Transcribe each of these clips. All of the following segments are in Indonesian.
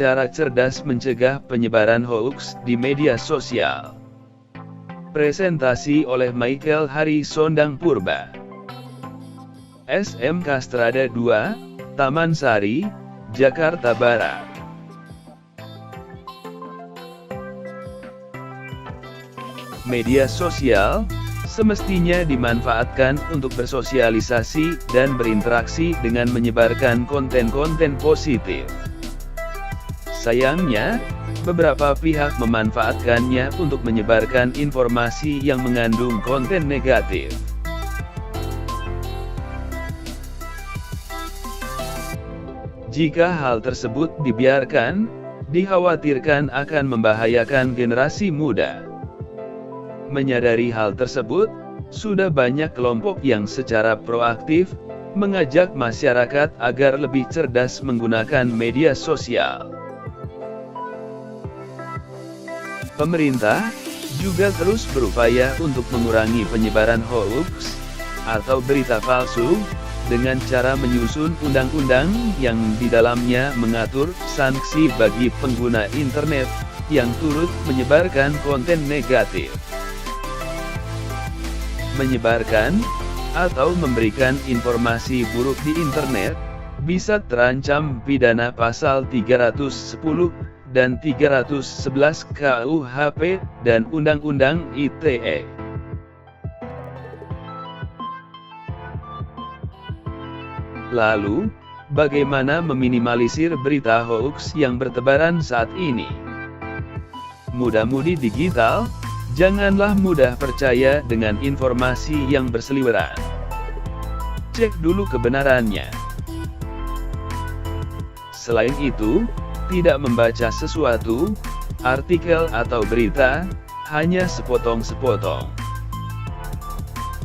cara cerdas mencegah penyebaran hoax di media sosial. Presentasi oleh Michael Hari Sondang Purba. SMK Strada 2, Taman Sari, Jakarta Barat. Media sosial semestinya dimanfaatkan untuk bersosialisasi dan berinteraksi dengan menyebarkan konten-konten positif. Sayangnya, beberapa pihak memanfaatkannya untuk menyebarkan informasi yang mengandung konten negatif. Jika hal tersebut dibiarkan, dikhawatirkan akan membahayakan generasi muda. Menyadari hal tersebut, sudah banyak kelompok yang secara proaktif mengajak masyarakat agar lebih cerdas menggunakan media sosial. Pemerintah juga terus berupaya untuk mengurangi penyebaran hoax atau berita palsu dengan cara menyusun undang-undang yang di dalamnya mengatur sanksi bagi pengguna internet yang turut menyebarkan konten negatif. Menyebarkan atau memberikan informasi buruk di internet bisa terancam pidana pasal 310 dan 311 KUHP dan Undang-Undang ITE. Lalu, bagaimana meminimalisir berita hoax yang bertebaran saat ini? Muda-mudi digital, janganlah mudah percaya dengan informasi yang berseliweran. Cek dulu kebenarannya. Selain itu, tidak membaca sesuatu, artikel atau berita, hanya sepotong-sepotong.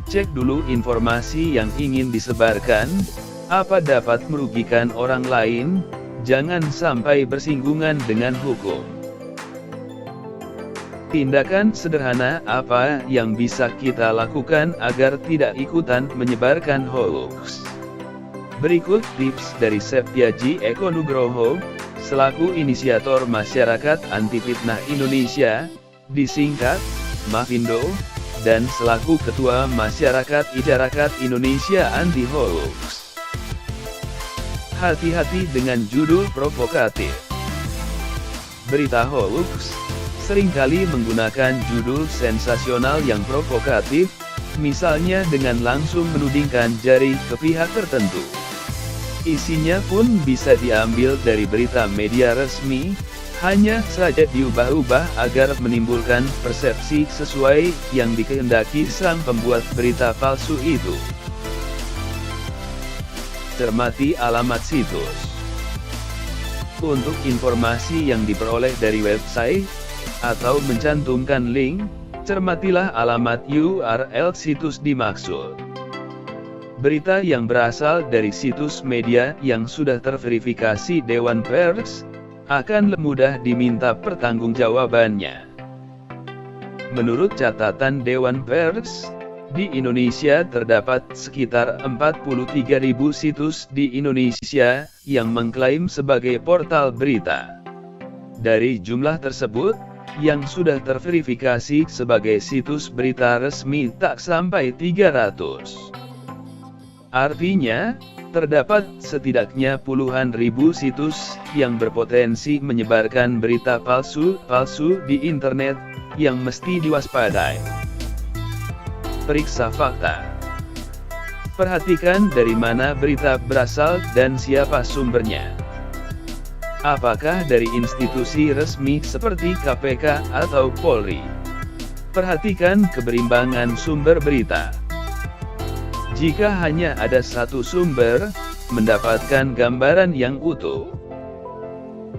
Cek dulu informasi yang ingin disebarkan, apa dapat merugikan orang lain, jangan sampai bersinggungan dengan hukum. Tindakan sederhana apa yang bisa kita lakukan agar tidak ikutan menyebarkan hoax? Berikut tips dari Septiaji Eko Nugroho, selaku inisiator Masyarakat Anti Fitnah Indonesia, disingkat Mafindo, dan selaku Ketua Masyarakat Idarakat Indonesia Anti Hoax. Hati-hati dengan judul provokatif. Berita hoax seringkali menggunakan judul sensasional yang provokatif, misalnya dengan langsung menudingkan jari ke pihak tertentu. Isinya pun bisa diambil dari berita media resmi, hanya saja diubah-ubah agar menimbulkan persepsi sesuai yang dikehendaki sang pembuat berita palsu itu. Cermati alamat situs. Untuk informasi yang diperoleh dari website, atau mencantumkan link, cermatilah alamat URL situs dimaksud. Berita yang berasal dari situs media yang sudah terverifikasi Dewan Pers, akan mudah diminta pertanggungjawabannya. Menurut catatan Dewan Pers, di Indonesia terdapat sekitar 43.000 situs di Indonesia yang mengklaim sebagai portal berita. Dari jumlah tersebut, yang sudah terverifikasi sebagai situs berita resmi tak sampai 300. Artinya, terdapat setidaknya puluhan ribu situs yang berpotensi menyebarkan berita palsu di internet, yang mesti diwaspadai. Periksa fakta. Perhatikan dari mana berita berasal dan siapa sumbernya. Apakah dari institusi resmi seperti KPK atau Polri? Perhatikan keberimbangan sumber berita. Jika hanya ada satu sumber, mendapatkan gambaran yang utuh.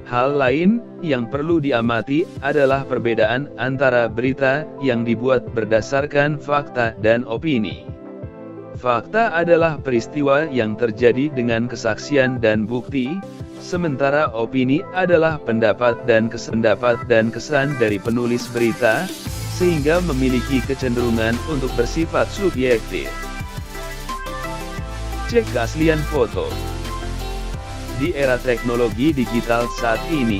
Hal lain yang perlu diamati adalah perbedaan antara berita yang dibuat berdasarkan fakta dan opini. Fakta adalah peristiwa yang terjadi dengan kesaksian dan bukti, sementara opini adalah pendapat dan kesan dari penulis berita, sehingga memiliki kecenderungan untuk bersifat subjektif. Cek keaslian foto. Di era teknologi digital saat ini,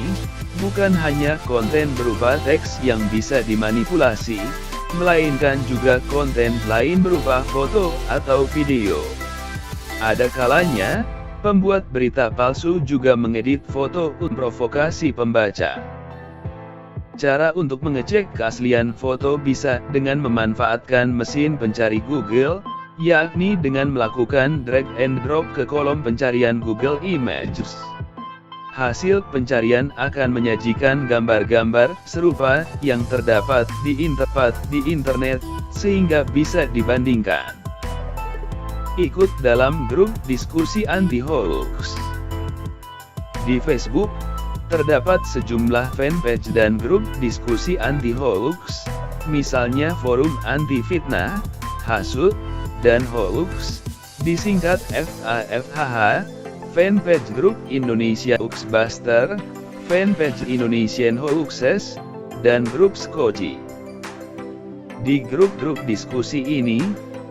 bukan hanya konten berupa teks yang bisa dimanipulasi, melainkan juga konten lain berupa foto atau video. Ada kalanya, pembuat berita palsu juga mengedit foto untuk provokasi pembaca. Cara untuk mengecek keaslian foto bisa dengan memanfaatkan mesin pencari Google, yakni dengan melakukan drag and drop ke kolom pencarian Google Images. Hasil pencarian akan menyajikan gambar-gambar serupa yang terdapat di internet, sehingga bisa dibandingkan. Ikut dalam grup diskusi anti-hoax. Di Facebook, terdapat sejumlah fanpage dan grup diskusi anti-hoax, misalnya Forum Anti Fitnah, Hasut, dan Hoax, disingkat FAFHH, fanpage grup Indonesia Hoaxbuster, fanpage Indonesian Hoaxes, dan grup Skoci. Di grup-grup diskusi ini,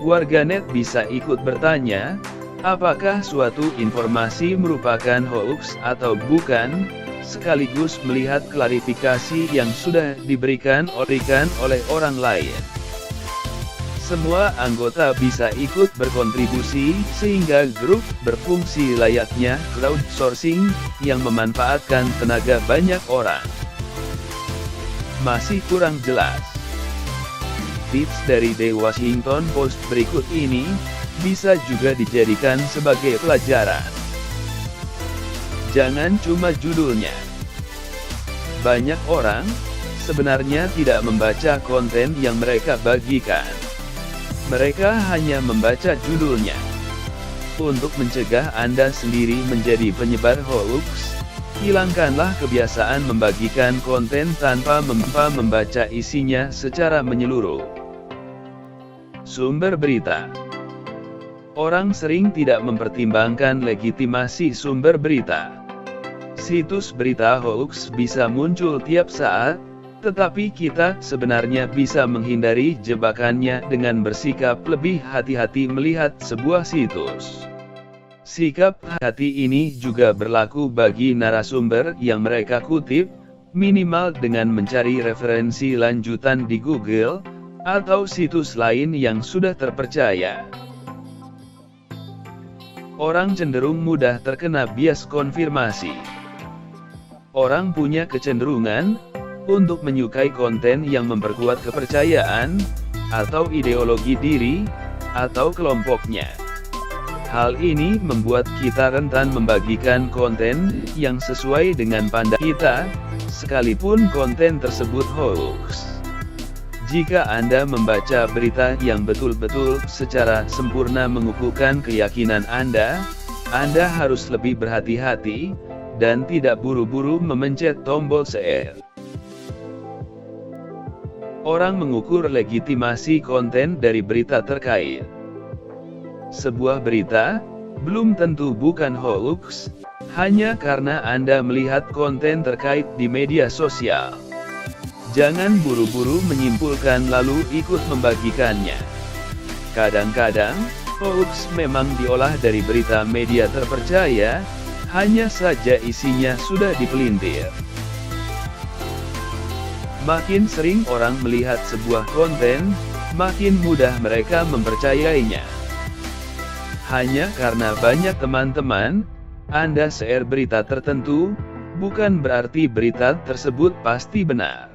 warganet bisa ikut bertanya, apakah suatu informasi merupakan hoax atau bukan, sekaligus melihat klarifikasi yang sudah diberikan oleh orang lain. Semua anggota bisa ikut berkontribusi, sehingga grup berfungsi layaknya crowdsourcing, yang memanfaatkan tenaga banyak orang. Masih kurang jelas? Tips dari The Washington Post berikut ini, bisa juga dijadikan sebagai pelajaran. Jangan cuma judulnya. Banyak orang, sebenarnya tidak membaca konten yang mereka bagikan. Mereka hanya membaca judulnya. Untuk mencegah Anda sendiri menjadi penyebar hoax, hilangkanlah kebiasaan membagikan konten tanpa membaca isinya secara menyeluruh. Sumber berita. Orang sering tidak mempertimbangkan legitimasi sumber berita. Situs berita hoax bisa muncul tiap saat, tetapi kita sebenarnya bisa menghindari jebakannya dengan bersikap lebih hati-hati melihat sebuah situs. Sikap hati ini juga berlaku bagi narasumber yang mereka kutip, minimal dengan mencari referensi lanjutan di Google, atau situs lain yang sudah terpercaya. Orang cenderung mudah terkena bias konfirmasi. Orang punya kecenderungan untuk menyukai konten yang memperkuat kepercayaan, atau ideologi diri, atau kelompoknya. Hal ini membuat kita rentan membagikan konten yang sesuai dengan pandangan kita, sekalipun konten tersebut hoax. Jika Anda membaca berita yang betul-betul secara sempurna mengukuhkan keyakinan Anda harus lebih berhati-hati, dan tidak buru-buru memencet tombol share. Orang mengukur legitimasi konten dari berita terkait. Sebuah berita belum tentu bukan hoax, hanya karena Anda melihat konten terkait di media sosial. Jangan buru-buru menyimpulkan lalu ikut membagikannya. Kadang-kadang, hoax memang diolah dari berita media terpercaya, hanya saja isinya sudah dipelintir. Makin sering orang melihat sebuah konten, makin mudah mereka mempercayainya. Hanya karena banyak teman-teman Anda share berita tertentu, bukan berarti berita tersebut pasti benar.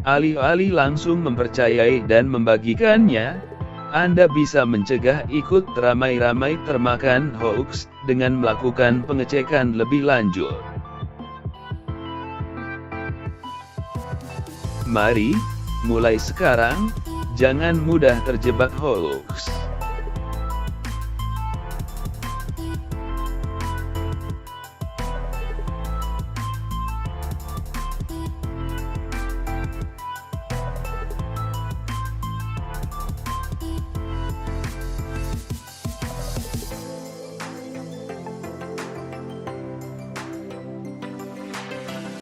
Alih-alih langsung mempercayai dan membagikannya, Anda bisa mencegah ikut ramai-ramai termakan hoax dengan melakukan pengecekan lebih lanjut. Mari, mulai sekarang, jangan mudah terjebak hoax.